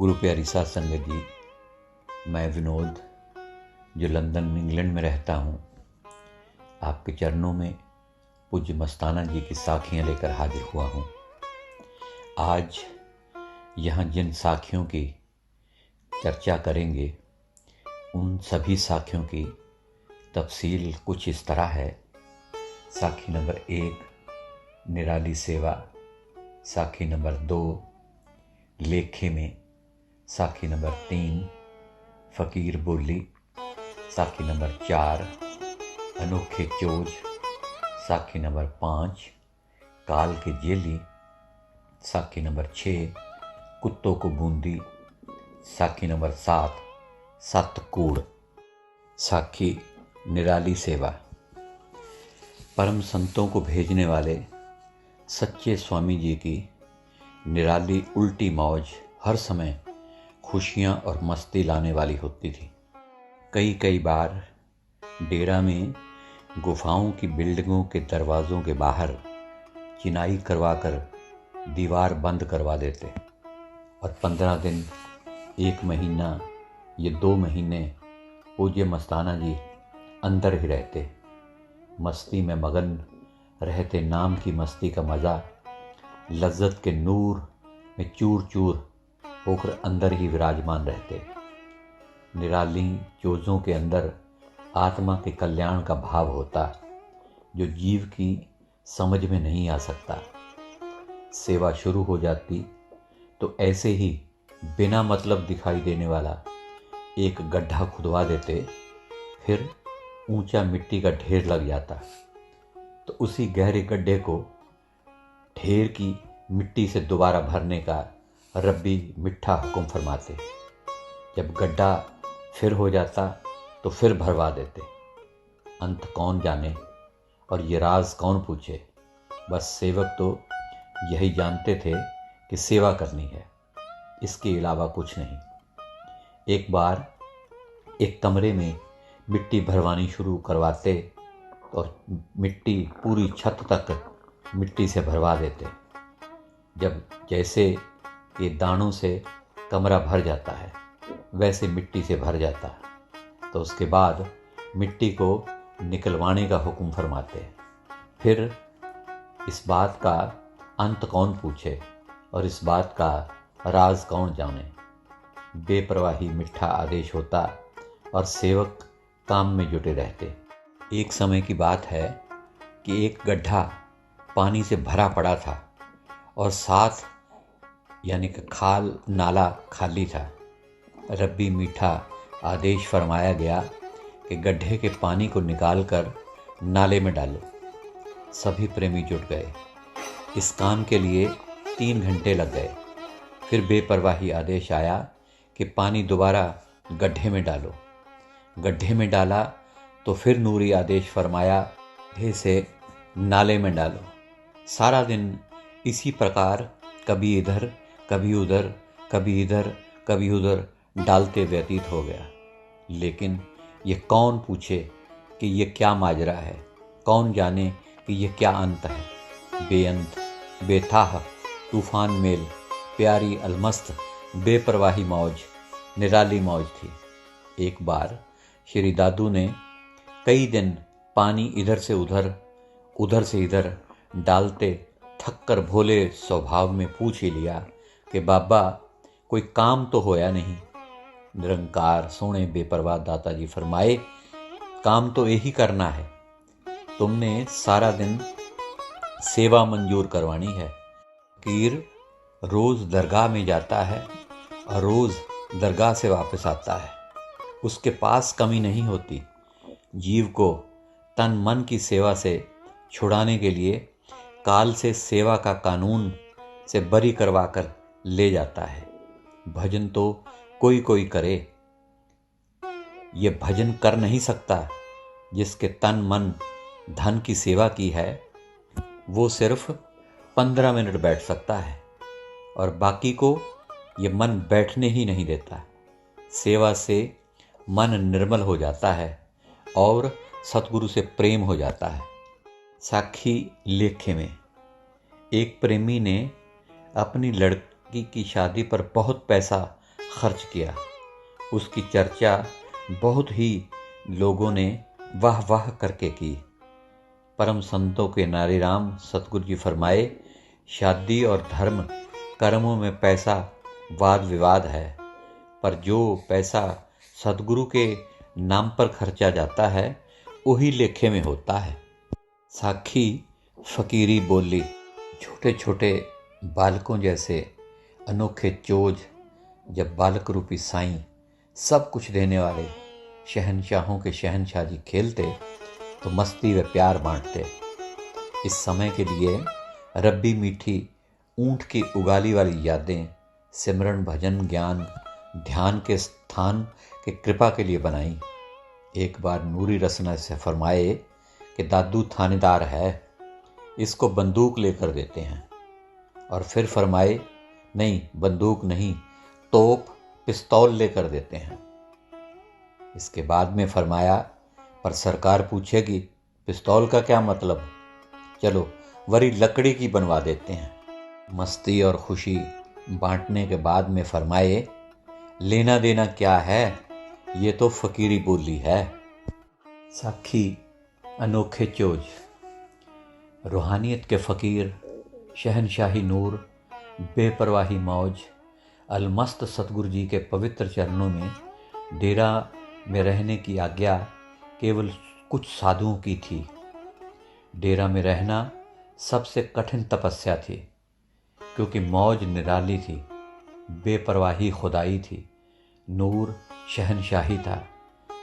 गुरु प्यारी साध संगत जी, मैं विनोद जो लंदन इंग्लैंड में रहता हूँ, आपके चरणों में पूज्य मस्ताना जी की साखियाँ लेकर हाजिर हुआ हूँ। आज यहाँ जिन साखियों की चर्चा करेंगे उन सभी साखियों की तफसील कुछ इस तरह है। साखी नंबर 1 निराली सेवा, साखी नंबर 2 लेखे में, साखी नंबर 3 फ़कीर बोली, साखी नंबर 4 अनोखे चोज, साखी नंबर 5 काल के जेली, साखी नंबर 6 कुत्तों को बूंदी, साखी नंबर 7 सत कूड़। साखी निराली सेवा। परम संतों को भेजने वाले सच्चे स्वामी जी की निराली उल्टी मौज हर समय खुशियाँ और मस्ती लाने वाली होती थी। कई बार डेरा में गुफाओं की बिल्डिंगों के दरवाज़ों के बाहर चिनाई करवाकर दीवार बंद करवा देते और 15 दिन, 1 महीना, ये 2 महीने पूज्य मस्ताना जी अंदर ही रहते, मस्ती में मगन रहते। नाम की मस्ती का मज़ा, लज्जत के नूर में चूर चूर होकर अंदर ही विराजमान रहते। निराली चोजों के अंदर आत्मा के कल्याण का भाव होता जो जीव की समझ में नहीं आ सकता। सेवा शुरू हो जाती तो ऐसे ही बिना मतलब दिखाई देने वाला एक गड्ढा खुदवा देते, फिर ऊंचा मिट्टी का ढेर लग जाता तो उसी गहरे गड्ढे को ढेर की मिट्टी से दोबारा भरने का रब्बी मिठा हुक्म फरमाते। जब गड्ढा फिर हो जाता तो फिर भरवा देते। अंत कौन जाने और ये राज कौन पूछे, बस सेवक तो यही जानते थे कि सेवा करनी है, इसके अलावा कुछ नहीं। एक बार एक कमरे में मिट्टी भरवानी शुरू करवाते और मिट्टी पूरी छत तक मिट्टी से भरवा देते। जब जैसे ये दानों से कमरा भर जाता है वैसे मिट्टी से भर जाता, तो उसके बाद मिट्टी को निकलवाने का हुक्म फरमाते। फिर इस बात का अंत कौन पूछे और इस बात का राज कौन जाने। बेपरवाही मिठा आदेश होता और सेवक काम में जुटे रहते। एक समय की बात है कि एक गड्ढा पानी से भरा पड़ा था और साथ यानी कि खाल नाला खाली था। रब्बी मीठा आदेश फरमाया गया कि गड्ढे के पानी को निकालकर नाले में डालो। सभी प्रेमी जुट गए। इस काम के लिए 3 घंटे लग गए। फिर बेपरवाही आदेश आया कि पानी दोबारा गड्ढे में डालो। गड्ढे में डाला तो फिर नूरी आदेश फरमाया, गड्ढे से नाले में डालो। सारा दिन इसी प्रकार कभी इधर कभी उधर, कभी इधर कभी उधर डालते व्यतीत हो गया। लेकिन ये कौन पूछे कि ये क्या माजरा है, कौन जाने कि ये क्या अंत है। बेअंत, बेथाह, तूफान मेल, प्यारी अलमस्त, बेपरवाही मौज, निराली मौज थी। एक बार श्री दादू ने कई दिन पानी इधर से उधर, उधर से इधर डालते थक कर भोले स्वभाव में पूछ ही लिया कि बाबा कोई काम तो होया नहीं। निरंकार सोने बेपरवाह दाताजी फरमाए, काम तो यही करना है, तुमने सारा दिन सेवा मंजूर करवानी है। फकीर रोज दरगाह में जाता है और रोज दरगाह से वापस आता है, उसके पास कमी नहीं होती। जीव को तन मन की सेवा से छुड़ाने के लिए काल से सेवा का कानून से बरी करवाकर ले जाता है। भजन तो कोई करे, ये भजन कर नहीं सकता जिसके तन मन धन की सेवा की है। वो सिर्फ 15 मिनट बैठ सकता है और बाकी को ये मन बैठने ही नहीं देता। सेवा से मन निर्मल हो जाता है और सतगुरु से प्रेम हो जाता है। साखी लेखे में एक प्रेमी ने अपनी लड़की की शादी पर बहुत पैसा खर्च किया। उसकी चर्चा बहुत ही लोगों ने वाह वाह करके की। परम संतों के नारीराम सतगुरु जी फरमाए, शादी और धर्म कर्मों में पैसा वाद विवाद है, पर जो पैसा सतगुरु के नाम पर खर्चा जाता है वही लेखे में होता है। साखी फकीरी बोली। छोटे छोटे बालकों जैसे अनोखे चोज जब बालक रूपी साईं सब कुछ देने वाले शहनशाहों के शहनशाह जी खेलते तो मस्ती व प्यार बांटते। इस समय के लिए रब्बी मीठी ऊंट की उगाली वाली यादें सिमरन भजन ज्ञान ध्यान के स्थान के कृपा के लिए बनाई। एक बार नूरी रसना से फरमाए कि दादू थानेदार है, इसको बंदूक लेकर देते हैं। और फिर फरमाए, नहीं बंदूक नहीं, तोप पिस्तौल लेकर देते हैं। इसके बाद में फरमाया, पर सरकार पूछेगी पिस्तौल का क्या मतलब, चलो वरी लकड़ी की बनवा देते हैं। मस्ती और खुशी बांटने के बाद में फरमाए, लेना देना क्या है, ये तो फकीरी बोली है। साखी अनोखे चोज। रूहानियत के फ़कीर, शहनशाही नूर, बेपरवाही मौज, अलमस्त सतगुरु जी के पवित्र चरणों में डेरा में रहने की आज्ञा केवल कुछ साधुओं की थी। डेरा में रहना सबसे कठिन तपस्या थी, क्योंकि मौज निराली थी, बेपरवाही खुदाई थी, नूर शहनशाही था,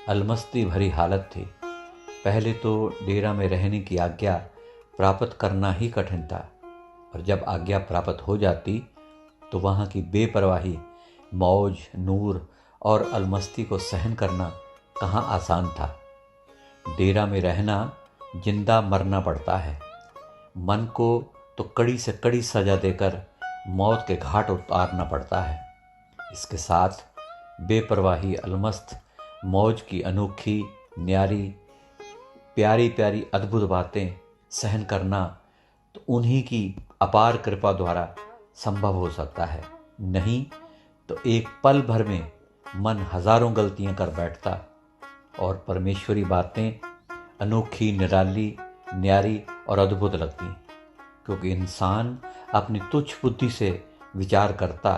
अलमस्ती भरी हालत थी। पहले तो डेरा में रहने की आज्ञा प्राप्त करना ही कठिन था, और जब आज्ञा प्राप्त हो जाती तो वहाँ की बेपरवाही, मौज, नूर और अलमस्ती को सहन करना कहाँ आसान था। डेरा में रहना जिंदा मरना पड़ता है। मन को तो कड़ी से कड़ी सजा देकर मौत के घाट उतारना पड़ता है। इसके साथ बेपरवाही, अलमस्त मौज की अनोखी, न्यारी, प्यारी प्यारी अद्भुत बातें सहन करना तो उन्हीं की अपार कृपा द्वारा संभव हो सकता है। नहीं तो एक पल भर में मन हजारों गलतियां कर बैठता और परमेश्वरी बातें अनोखी, निराली, न्यारी और अद्भुत लगती, क्योंकि इंसान अपनी तुच्छ बुद्धि से विचार करता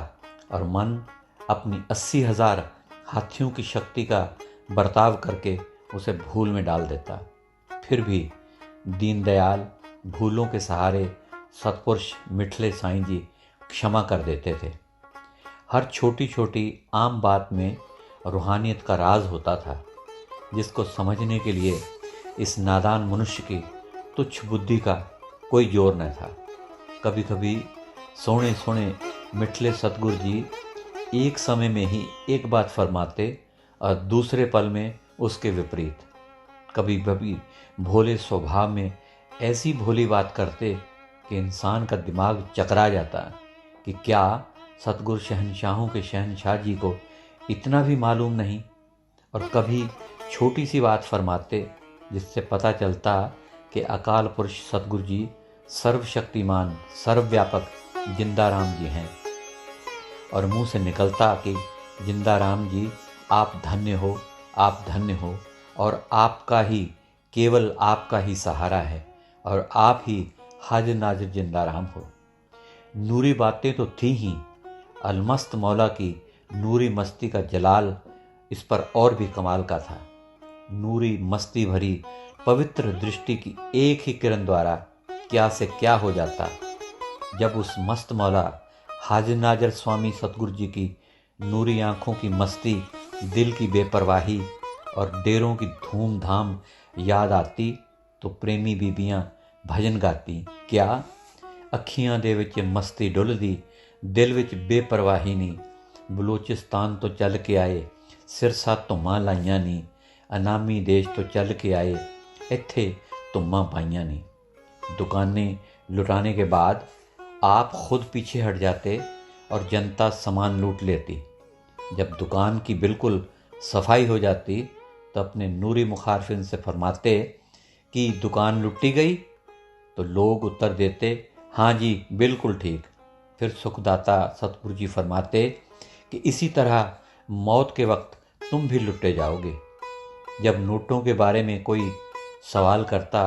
और मन अपनी 80,000 हाथियों की शक्ति का बर्ताव करके उसे भूल में डाल देता। फिर भी दीनदयाल भूलों के सहारे सतपुरुष मिठले साईं जी क्षमा कर देते थे। हर छोटी छोटी आम बात में रूहानियत का राज होता था, जिसको समझने के लिए इस नादान मनुष्य की तुच्छ बुद्धि का कोई जोर न था। कभी कभी सोने सोने मिठले सतगुरु जी एक समय में ही एक बात फरमाते और दूसरे पल में उसके विपरीत। कभी कभी भोले स्वभाव में ऐसी भोली बात करते कि इंसान का दिमाग चकरा जाता कि क्या सतगुरु शहनशाहों के शहनशाह जी को इतना भी मालूम नहीं। और कभी छोटी सी बात फरमाते जिससे पता चलता कि अकाल पुरुष सतगुरु जी सर्वशक्तिमान, सर्वव्यापक जिंदाराम जी हैं, और मुंह से निकलता कि जिंदाराम जी आप धन्य हो, आप धन्य हो, और आपका ही, केवल आपका ही सहारा है, और आप ही हाजिर नाजिर जिंदाराम हो। नूरी बातें तो थी ही, अलमस्त मौला की नूरी मस्ती का जलाल इस पर और भी कमाल का था। नूरी मस्ती भरी पवित्र दृष्टि की एक ही किरण द्वारा क्या से क्या हो जाता। जब उस मस्त मौला हाजिर नाजिर स्वामी सतगुरु जी की नूरी आंखों की मस्ती, दिल की बेपरवाही और डेरों की धूमधाम याद आती तो प्रेमी बीबियां भजन गाती। क्या अखियां दे विच मस्ती डुलदी, दिल विच बेपरवाही नी, बलूचिस्तान तो चल के आए, सिरसा धुम्मां लाइयां नी, अनामी देश तो चल के आए, इत्थे धुम्मां पाइयां नी। दुकानें लुटाने के बाद आप खुद पीछे हट जाते और जनता सामान लूट लेती। जब दुकान की बिल्कुल सफाई हो जाती तो अपने नूरी मुखारफिन से फरमाते कि दुकान लुटी गई, तो लोग उत्तर देते हाँ जी बिल्कुल ठीक। फिर सुखदाता सतगुरु जी फरमाते कि इसी तरह मौत के वक्त तुम भी लुटे जाओगे। जब नोटों के बारे में कोई सवाल करता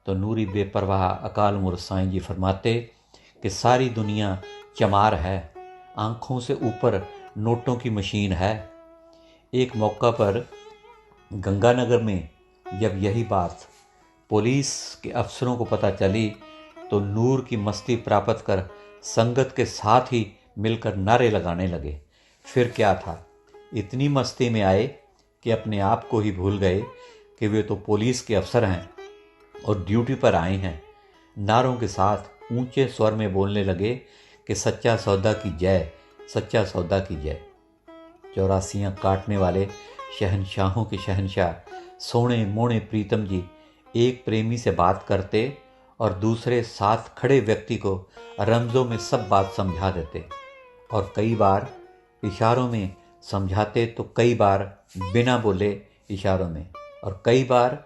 तो नूरी बेपरवाह अकाल मूर्त साईं जी फरमाते कि सारी दुनिया चमार है, आंखों से ऊपर नोटों की मशीन है। एक मौका पर गंगानगर में जब यही बात पुलिस के अफसरों को पता चली तो नूर की मस्ती प्राप्त कर संगत के साथ ही मिलकर नारे लगाने लगे। फिर क्या था, इतनी मस्ती में आए कि अपने आप को ही भूल गए कि वे तो पुलिस के अफसर हैं और ड्यूटी पर आए हैं। नारों के साथ ऊंचे स्वर में बोलने लगे कि सच्चा सौदा की जय, सच्चा सौदा की जय। 84 काटने वाले शहनशाहों के शहनशाह सोने मोने प्रीतम जी एक प्रेमी से बात करते और दूसरे साथ खड़े व्यक्ति को रमज़ों में सब बात समझा देते, और कई बार इशारों में समझाते तो कई बार बिना बोले इशारों में, और कई बार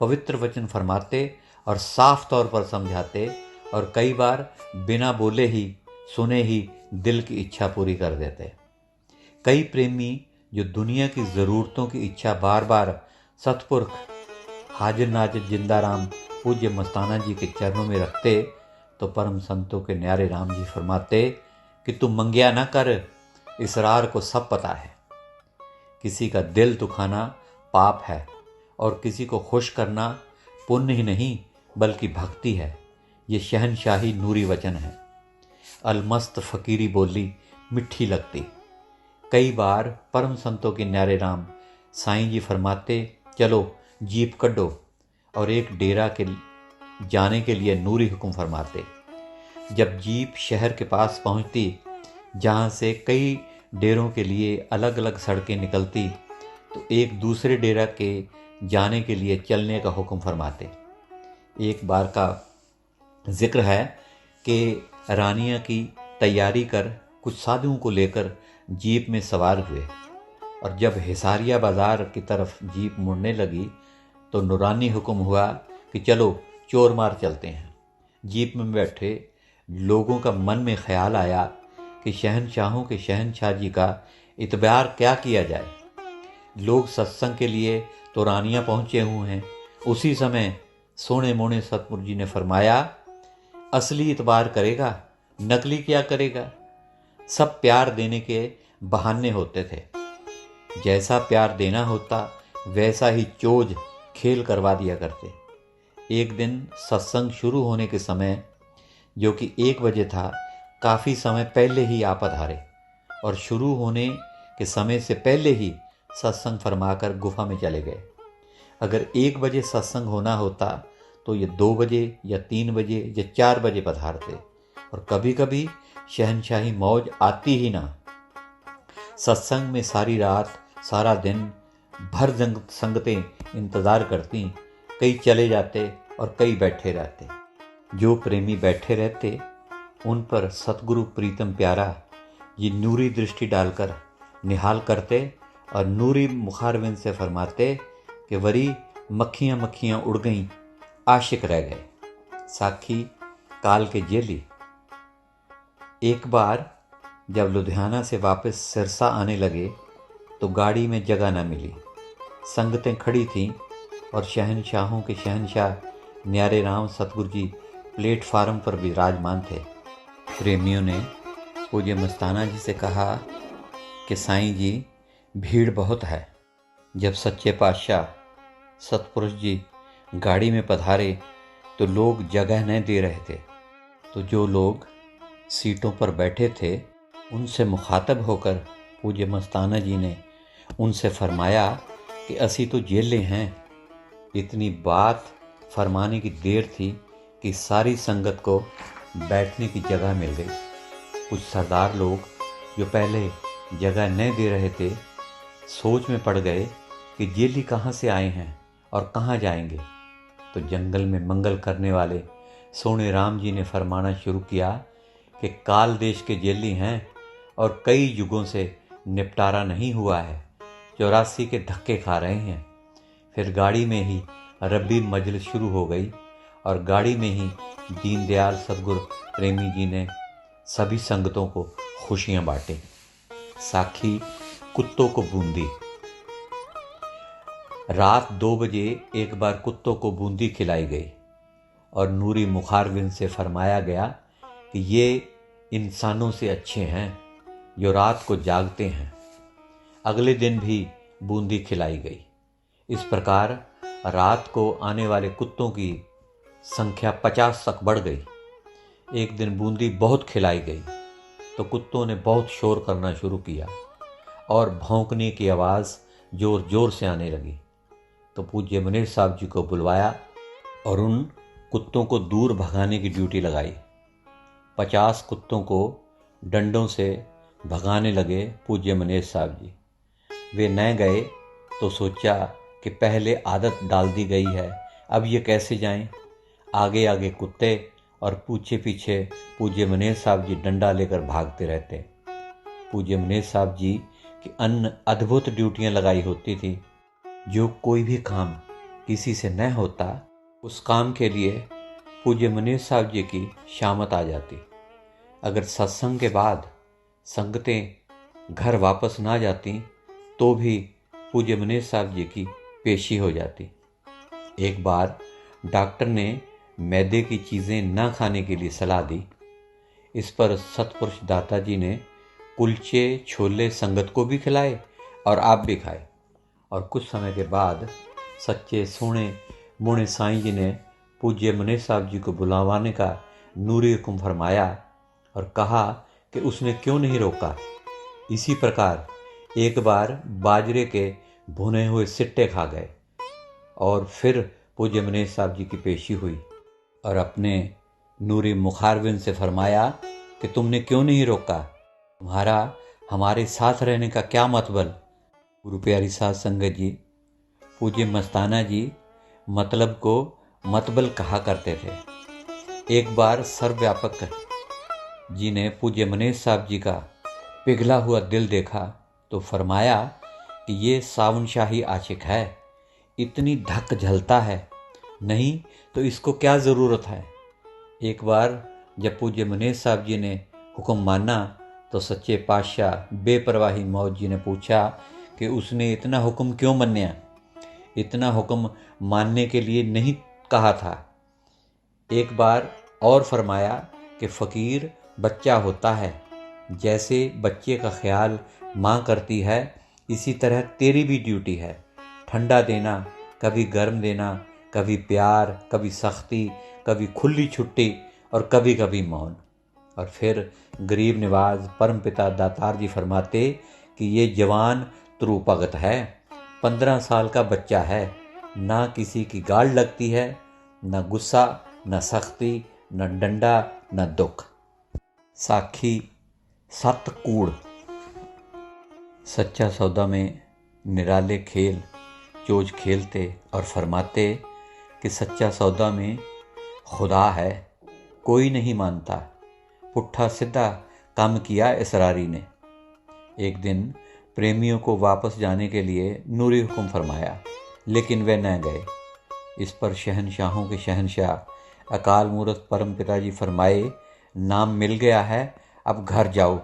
पवित्र वचन फरमाते और साफ तौर पर समझाते, और कई बार बिना बोले ही सुने ही दिल की इच्छा पूरी कर देते। कई प्रेमी जो दुनिया की ज़रूरतों की इच्छा बार बार सतपुरख हाजिर नाजिर जिंदाराम पूज्य मस्ताना जी के चरणों में रखते तो परम संतों के न्यारे राम जी फरमाते कि तू मंगिया ना कर, इसरार को सब पता है। किसी का दिल दुखाना पाप है और किसी को खुश करना पुण्य ही नहीं बल्कि भक्ति है। ये शहनशाही नूरी वचन है। अलमस्त फकीरी बोली मिठी लगती। कई बार परम संतों के न्यारे राम साईं जी फरमाते चलो जीप कड्डो, और एक डेरा के जाने के लिए नूरी हुक्म फरमाते। जब जीप शहर के पास पहुंचती जहां से कई डेरों के लिए अलग अलग सड़कें निकलती तो एक दूसरे डेरा के जाने के लिए चलने का हुक्म फरमाते। एक बार का जिक्र है कि रानिया की तैयारी कर कुछ साधुओं को लेकर जीप में सवार हुए, और जब हिसारिया बाजार की तरफ जीप मुड़ने लगी तो नूरानी हुक्म हुआ कि चलो चोर मार चलते हैं। जीप में बैठे लोगों का मन में ख्याल आया कि शहनशाहों के शहनशाह जी का इतबार क्या किया जाए। लोग सत्संग के लिए तो रानियाँ पहुँचे हुए हैं। उसी समय सोने मोने सतपुर जी ने फरमाया असली इतबार करेगा, नकली क्या करेगा। सब प्यार देने के बहाने होते थे। जैसा प्यार देना होता वैसा ही चोज खेल करवा दिया करते। एक दिन सत्संग शुरू होने के समय जो कि 1 बजे था, काफ़ी समय पहले ही आ पधारे और शुरू होने के समय से पहले ही सत्संग फरमाकर गुफा में चले गए। अगर 1 बजे सत्संग होना होता तो ये 2 बजे या 3 बजे या 4 बजे पधारते, और कभी कभी शहनशाही मौज आती ही ना। सत्संग में सारी रात सारा दिन भर संगतें इंतज़ार करती। कई चले जाते और कई बैठे रहते। जो प्रेमी बैठे रहते उन पर सतगुरु प्रीतम प्यारा ये नूरी दृष्टि डालकर निहाल करते और नूरी मुखारविंद से फरमाते कि वरी मक्खियाँ मक्खियाँ उड़ गईं, आशिक रह गए। साखी काल के जेली। एक बार जब लुधियाना से वापस सिरसा आने लगे तो गाड़ी में जगह न मिली। संगतें खड़ी थीं और शहनशाहों के शहनशाह न्यारे राम सतगुरु जी प्लेटफार्म पर विराजमान थे। प्रेमियों ने पूज्य मस्ताना जी से कहा कि साईं जी भीड़ बहुत है। जब सच्चे पातशाह सतपुरुष जी गाड़ी में पधारे तो लोग जगह न दे रहे थे, तो जो लोग सीटों पर बैठे थे उनसे मुखातब होकर पूज्य मस्ताना जी ने उनसे फरमाया कि असी तो जेले हैं। इतनी बात फरमाने की देर थी कि सारी संगत को बैठने की जगह मिल गई। कुछ सरदार लोग जो पहले जगह न दे रहे थे सोच में पड़ गए कि जेली कहाँ से आए हैं और कहाँ जाएंगे। तो जंगल में मंगल करने वाले सोने राम जी ने फरमाना शुरू किया कि काल देश के जेली हैं और कई युगों से निपटारा नहीं हुआ है, 84 के धक्के खा रहे हैं। फिर गाड़ी में ही रब्बी मजलिस शुरू हो गई और गाड़ी में ही दीनदयाल सतगुरु प्रेमी जी ने सभी संगतों को खुशियाँ बांटी। साखी कुत्तों को बूंदी। रात 2 बजे एक बार कुत्तों को बूंदी खिलाई गई और नूरी मुखारबिन से फरमाया गया कि ये इंसानों से अच्छे हैं जो रात को जागते हैं। अगले दिन भी बूंदी खिलाई गई। इस प्रकार रात को आने वाले कुत्तों की संख्या 50 तक बढ़ गई। एक दिन बूंदी बहुत खिलाई गई तो कुत्तों ने बहुत शोर करना शुरू किया और भौंकने की आवाज़ जोर जोर से आने लगी। तो पूज्य मनेर साहब जी को बुलवाया और उन कुत्तों को दूर भगाने की ड्यूटी लगाई। 50 कुत्तों को डंडों से भगाने लगे पूज्य मनेर साहब जी। वे न गए तो सोचा कि पहले आदत डाल दी गई है, अब ये कैसे जाएं। आगे आगे कुत्ते और पीछे पीछे पूज्य मनेर साहब जी डंडा लेकर भागते रहते। पूज्य मनेर साहब जी की अन्य अद्भुत ड्यूटियां लगाई होती थी। जो कोई भी काम किसी से न होता, उस काम के लिए पूज्य मनेर साहब जी की शामत आ जाती। अगर सत्संग के बाद संगतें घर वापस ना जाती तो भी पूज्य मनेर साहब जी की पेशी हो जाती। एक बार डॉक्टर ने मैदे की चीज़ें ना खाने के लिए सलाह दी। इस पर सतपुरुष दाता जी ने कुलचे छोले संगत को भी खिलाए और आप भी खाए। और कुछ समय के बाद सच्चे सोने मुने साईं जी ने पूज्य मनेर साहब जी को बुलावाने का नूरी हुक्म फरमाया और कहा कि उसने क्यों नहीं रोका। इसी प्रकार एक बार बाजरे के भुने हुए सिट्टे खा गए और फिर पूज्य मनेर साहब जी की पेशी हुई और अपने नूरी मुखारबिन से फरमाया कि तुमने क्यों नहीं रोका, तुम्हारा हमारे साथ रहने का क्या मतलब। गुरु प्यारी साध संगत जी, पूज्य मस्ताना जी मतलब को मतबल कहा करते थे। एक बार सर्वव्यापक जी ने पूज्य मनेर साहब जी का पिघला हुआ दिल देखा तो फरमाया कि ये सावन शाही आशिक है, इतनी धक झलता है, नहीं तो इसको क्या ज़रूरत है। एक बार जब पूज्य मनेर साहब जी ने हुक्म माना तो सच्चे पातशाह बेपरवाही मौत जी ने पूछा कि उसने इतना हुक्म क्यों मान्या। इतना हुक्म मानने के लिए नहीं कहा था। एक बार और फरमाया कि फ़कीर बच्चा होता है, जैसे बच्चे का ख्याल माँ करती है, इसी तरह तेरी भी ड्यूटी है। ठंडा देना, कभी गर्म देना, कभी प्यार, कभी सख्ती, कभी खुली छुट्टी और कभी कभी मौन। और फिर गरीब नवाज परमपिता दातार जी फरमाते कि ये जवान त्रुपगत है, 15 साल का बच्चा है, ना किसी की गाल लगती है, न गुस्सा, न सख्ती, न डंडा, न दुख। साखी सत कूड़। सच्चा सौदा में निराले खेल चोज खेलते और फरमाते कि सच्चा सौदा में खुदा है, कोई नहीं मानता। पुट्ठा सीधा काम किया इसरारी ने। एक दिन प्रेमियों को वापस जाने के लिए नूरी हुक्म फरमाया, लेकिन वे न गए। इस पर शहनशाहों के शहनशाह अकाल मूरत परम पिताजी फरमाए, नाम मिल गया है, अब घर जाओ।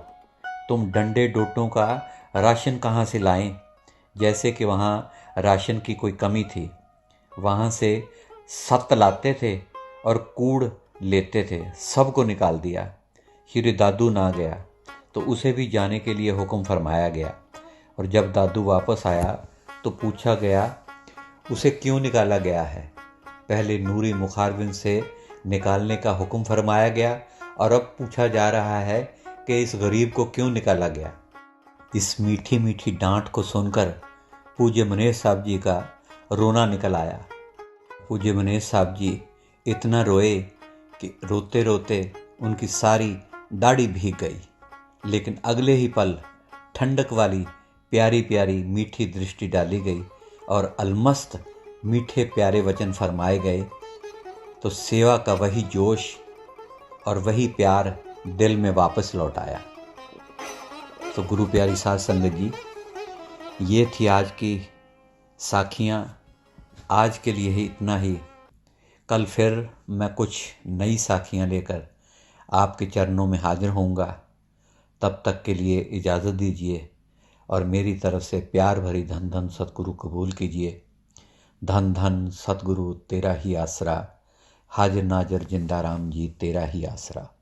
तुम डंडे डोटों का राशन कहाँ से लाएं, जैसे कि वहाँ राशन की कोई कमी थी। वहाँ से सत लाते थे और कूड़ लेते थे, सबको निकाल दिया। श्री दादू ना गया तो उसे भी जाने के लिए हुक्म फरमाया गया। और जब दादू वापस आया तो पूछा गया उसे क्यों निकाला गया है। पहले नूरी मुखारबिन से निकालने का हुक्म फरमाया गया और अब पूछा जा रहा है कि इस गरीब को क्यों निकाला गया। इस मीठी मीठी डांट को सुनकर पूज्य मनेर साहब जी का रोना निकल आया। पूज्य मनेर साहब जी इतना रोए कि रोते रोते उनकी सारी दाढ़ी भीग गई। लेकिन अगले ही पल ठंडक वाली प्यारी प्यारी मीठी दृष्टि डाली गई और अलमस्त मीठे प्यारे वचन फरमाए गए। तो सेवा का वही जोश और वही प्यार दिल में वापस लौट आया। तो गुरु प्यारी साध संगत जी, ये थी आज की साखियाँ। आज के लिए ही इतना ही। कल फिर मैं कुछ नई साखियाँ लेकर आपके चरणों में हाजिर होऊंगा। तब तक के लिए इजाज़त दीजिए और मेरी तरफ से प्यार भरी धन धन सतगुरु कबूल कीजिए। धन धन सतगुरु तेरा ही आसरा, हाजिर नाजिर जिंदा राम जी तेरा ही आसरा।